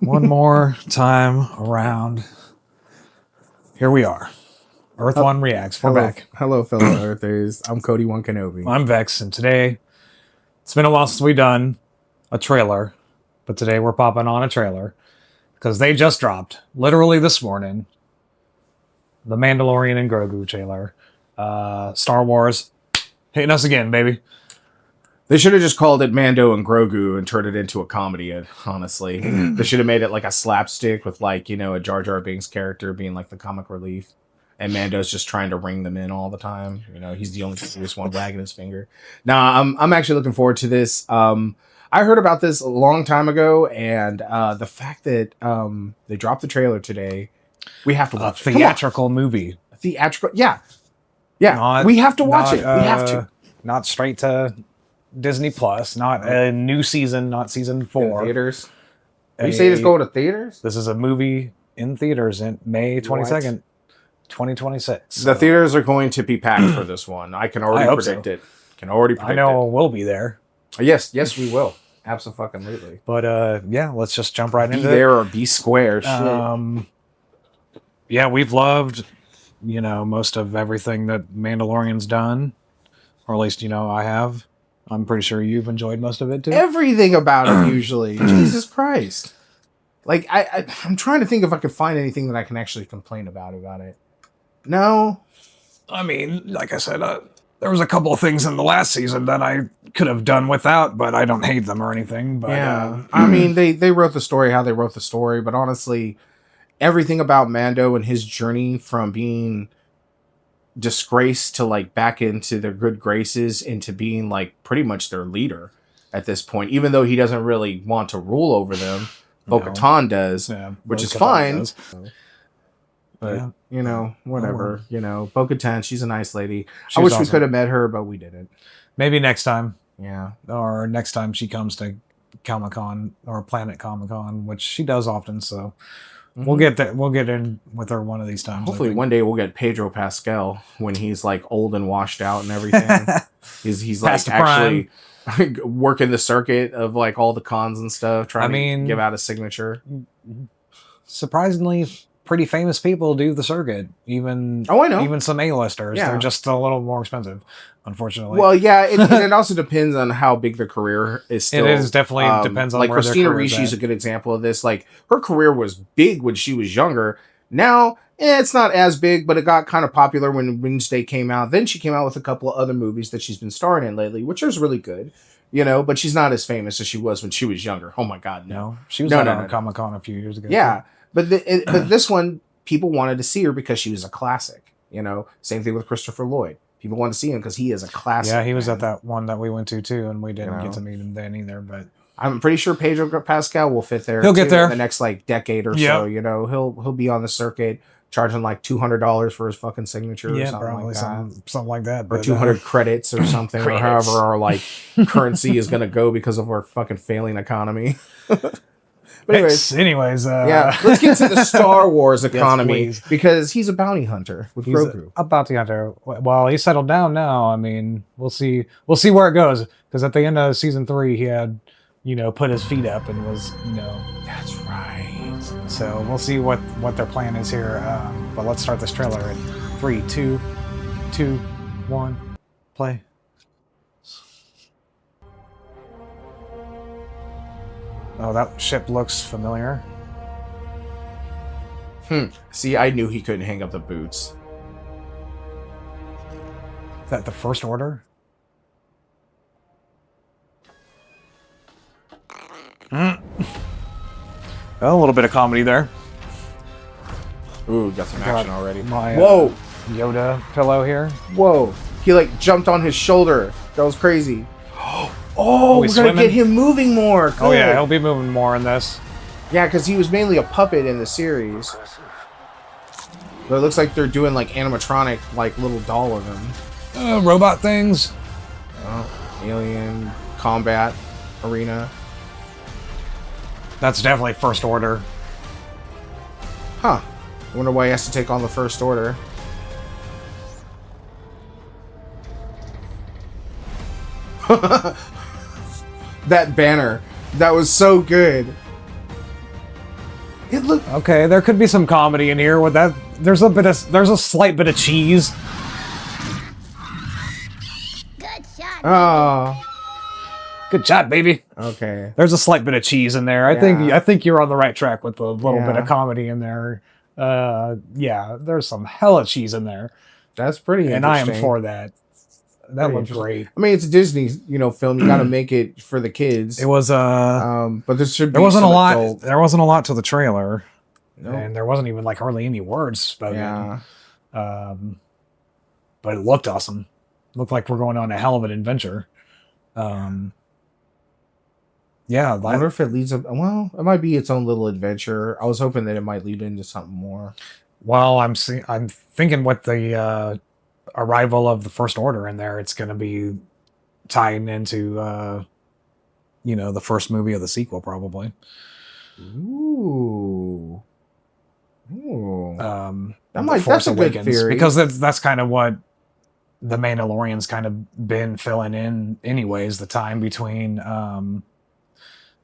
One more time around. Here we are. Earth-1 reacts. We're back. Hello, fellow Earthers. I'm Cody One Kenobi. I'm Vex, and today, it's been a while since we've done a trailer, but today we're popping on a trailer because they just dropped, literally this morning, the Mandalorian and Grogu trailer. Star Wars hitting us again, baby. They should have just called it Mando and Grogu and turned it into a comedy, honestly. They should have made it like a slapstick with, like, you know, a Jar Jar Binks character being like the comic relief. And Mando's just trying to ring them in all the time. You know, he's the only serious one wagging his finger. Now, I'm actually looking forward to this. I heard about this a long time ago, and the fact that they dropped the trailer today, we have to watch it. Theatrical movie. Theatrical, yeah. Yeah, we have to watch it. We have to. Not straight to Disney Plus, not a new season, not season 4. In theaters. You say this going to theaters? This is a movie in theaters in May 22nd, 2026. The theaters are going to be packed for this one. I can already predict it. Can already predict it. I know we'll be there. Yes, we will. Absolutely. But yeah, let's just jump right into it. Be there or be square. Yeah, we've loved, you know, most of everything that Mandalorian's done, or at least, you know, I have. I'm pretty sure you've enjoyed most of it too. Everything about it, usually. Jesus Christ! Like I'm trying to think if I could find anything that I can actually complain about it. No. I mean, like I said, there was a couple of things in the last season that I could have done without, but I don't hate them or anything. But yeah, I mean, they wrote the story how they wrote the story, but honestly, everything about Mando and his journey from being disgraced to like back into their good graces into being like pretty much their leader at this point, even though he doesn't really want to rule over them. Bo-Katan does, which is fine. But yeah, you know, whatever. You know, Bo-Katan, she's a nice lady. I wish we could have met her, but we didn't. Maybe next time. Yeah. Or next time she comes to Comic-Con or Planet Comic-Con, which she does often, so we'll get that. We'll get in with her one of these times. Hopefully one day we'll get Pedro Pascal when he's like old and washed out and everything. he's like actually working the circuit of like all the cons and stuff, trying to give out a signature. Surprisingly, pretty famous people do the circuit. Even I know. Even some A-listers. Yeah. They're just a little more expensive, unfortunately. Well, yeah, it also depends on how big their career is. Still, it is definitely depends on like where Christina Ricci's a good example of this. Like her career was big when she was younger. Now it's not as big, but it got kind of popular when Wednesday came out. Then she came out with a couple of other movies that she's been starring in lately, which is really good. You know, but she's not as famous as she was when she was younger. Oh my God, no. She was on Comic-Con a few years ago. Yeah, but this one, people wanted to see her because she was a classic. You know, same thing with Christopher Lloyd. People wanted to see him because he is a classic. Yeah, he was at that one that we went to too, and we didn't get to meet him then either. But I'm pretty sure Pedro Pascal will fit there. He'll get there in the next like decade or so. You know, he'll be on the circuit, charging like $200 for his fucking signature or something like that. Something like that. Or 200 credits or something, or however our like currency is going to go because of our fucking failing economy. But anyways, yeah, let's get to the Star Wars economy because he's a bounty hunter with Grogu. A bounty hunter. Well, he's settled down now. I mean, we'll see where it goes because at the end of season 3, he had, you know, put his feet up and was, you know. That's right. So we'll see what their plan is here. But let's start this trailer in 3, 2, 1, play. Oh, that ship looks familiar. See, I knew he couldn't hang up the boots. Is that the First Order? Oh, a little bit of comedy there. Ooh, got some action already. Whoa! Yoda pillow here. Whoa! He like jumped on his shoulder. That was crazy. Oh, we're going to get him moving more. Good. Oh, yeah, he'll be moving more in this. Yeah, because he was mainly a puppet in the series. But it looks like they're doing, like, animatronic, like, little doll of him. Robot things. Oh, alien combat arena. That's definitely First Order. Huh. I wonder why he has to take on the First Order. That banner. That was so good. It looked Okay, there could be some comedy in here with that. There's a slight bit of cheese. Good shot. oh Good job, baby. okay. There's a slight bit of cheese in there. Yeah. I think you're on the right track with a little bit Yeah. of comedy in there. Yeah, there's some hella cheese in there, That's pretty and I am interesting. for that. That Pretty looked interesting. great. I mean, it's a Disney, film. You got to make it for the kids. It was But there should be there wasn't a some lot. adult- There wasn't a lot to the trailer, No. and there wasn't even like hardly any words spoken. Yeah. But it looked awesome. Looked like we're going on a hell of an adventure. Yeah, I wonder if it leads up. Well, it might be its own little adventure. I was hoping that it might lead into something more. well, I'm thinking with the arrival of the First Order in there, it's going to be tying into the first movie of the sequel, probably. Ooh. That's a good theory. Because that's kind of what the Mandalorian's kind of been filling in, anyways. The time between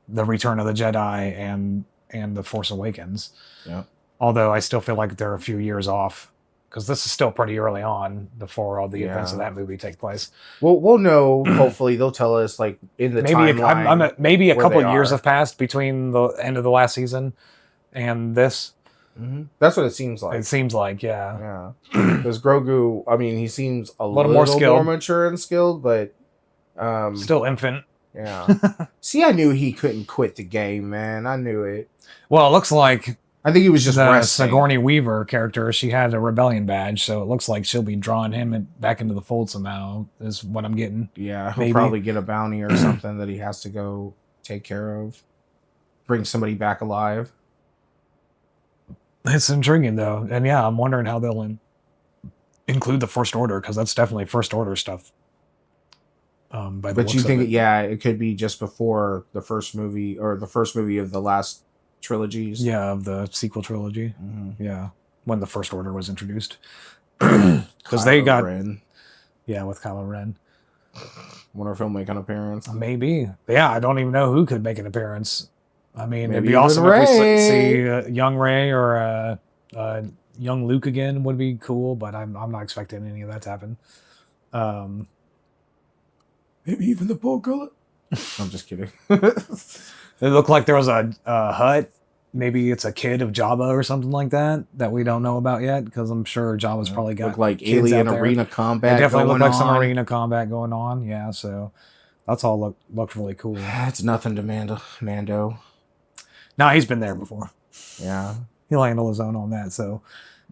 the Return of the Jedi and the Force Awakens. Yeah. Although I still feel like they're a few years off, because this is still pretty early on before all the events of that movie take place. We'll know. Hopefully, they'll tell us like in the timeline. Maybe a where couple they of years are. have passed between the end of the last season and this. Mhm. That's what it seems like. It seems like, yeah. Yeah, because Grogu. I mean, he seems a Little little more skilled. more mature and skilled, but Still infant. yeah. See, I knew he couldn't quit the game, man. I knew it. Well, it looks like I think he was just the resting. Sigourney Weaver character, she had a rebellion badge, so it looks like she'll be drawing him back into the fold somehow, is what I'm getting. Yeah, he'll Maybe. probably get a bounty or something that he has to go take care of. Bring somebody back alive. It's intriguing, though. And yeah, I'm wondering how they'll include the First Order, because that's definitely First Order stuff. But you think, it could be just before the first movie or the first movie of the last trilogies? Yeah, of the sequel trilogy. Mm-hmm. Yeah, when the First Order was introduced. Because they got... Ren. Yeah, with Kylo Ren. Wonder if he'll make an appearance. Maybe. Yeah, I don't even know who could make an appearance. I mean, Maybe it'd be even awesome if we Rey. see young Rey or young Luke again would be cool, but I'm not expecting any of that to happen. Maybe even the Poe Gullet. I'm just kidding. It looked like there was a hut. Maybe it's a kid of Jabba or something like that we don't know about yet, because I'm sure Jabba's probably got Look like kids alien out there. arena It combat. definitely looked going like some on. arena combat going on. Yeah, so that's all looked really cool. It's nothing to Mando. Now he's been there before. Yeah. He'll handle his own on that. So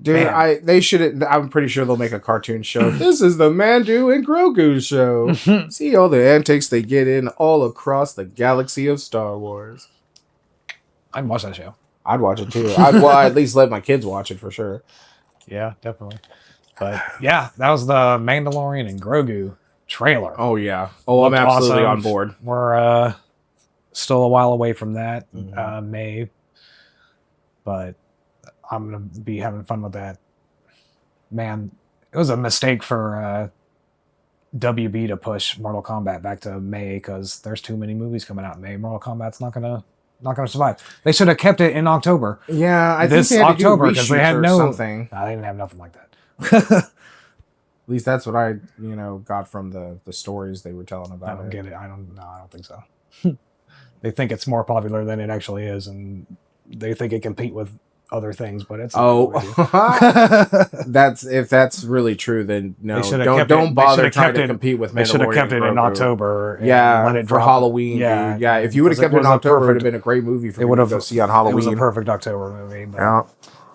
Dude, Man. they should. I'm pretty sure they'll make a cartoon show. This is the Mando and Grogu show. See all the antics they get in all across the galaxy of Star Wars. I'd watch that show. I'd watch it too. I'd at least let my kids watch it for sure. Yeah, definitely. But yeah, that was the Mandalorian and Grogu trailer. Oh yeah. Oh, I'm Looked absolutely awesome. on board. We're still a while away from that, Mhm. May. But I'm gonna be having fun with that. Man, it was a mistake for WB to push Mortal Kombat back to May, because there's too many movies coming out in May. Mortal Kombat's not gonna survive. They should have kept it in October. Yeah, I This think they had October, to do 'cause they reshoots had or no- something. Nah, they didn't have nothing like that. At least that's what I got from the stories they were telling about. I don't get it. I don't think so. They think it's more popular than it actually is, and they think it compete with other things, but it's That's if that's really true, then no, They should've don't kept it- don't they bother should've trying kept to it- compete with they should have Mandalorian kept it and in Grogu. October. And Yeah, let it for drop. Halloween, dude. Yeah, if you would have kept it in October, it would have been a great movie for me to go see on It was a Halloween. perfect October movie. But Yeah.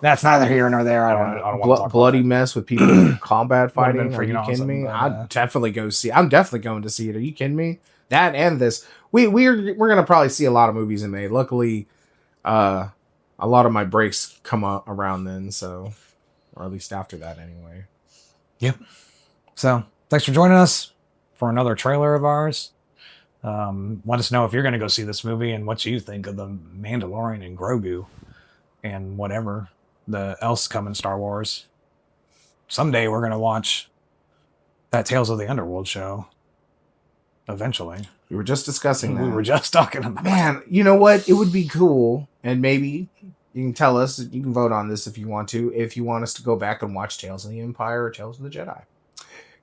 that's neither here nor there. I don't want to talk Bloody about that. mess with people combat fighting. been Are you freaking kidding me? awesome, but, I'd definitely go see. I'm definitely going to see it. Are you kidding me? That and this. We're gonna probably see a lot of movies in May. Luckily, a lot of my breaks come around then, so or at least after that anyway. Yep. So thanks for joining us for another trailer of ours. Let us know if you're going to go see this movie and what you think of the Mandalorian and Grogu and whatever else coming Star Wars. Someday we're going to watch that Tales of the Underworld show. Eventually. We were just discussing that. We were just talking about Man, you know what? It would be cool, and maybe You can tell us. You can vote on this if you want to. If you want us to go back and watch Tales of the Empire or Tales of the Jedi,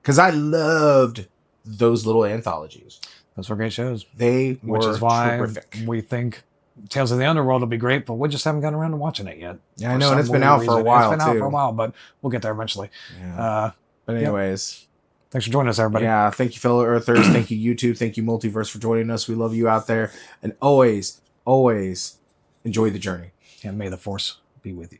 because I loved those little anthologies. Those were great shows. They were Which is why terrific. we think Tales of the Underworld will be great, but we just haven't gotten around to watching it yet. Yeah, I For know, and some it's been weird out for a reason. while It's been out too. for a while, but we'll get there eventually. Yeah. But yep. anyways, Thanks for joining us, everybody. yeah, thank you, fellow Earthers. Thank you, YouTube. Thank you, Multiverse, for joining us. We love you out there, and always, always enjoy the journey. And may the Force be with you.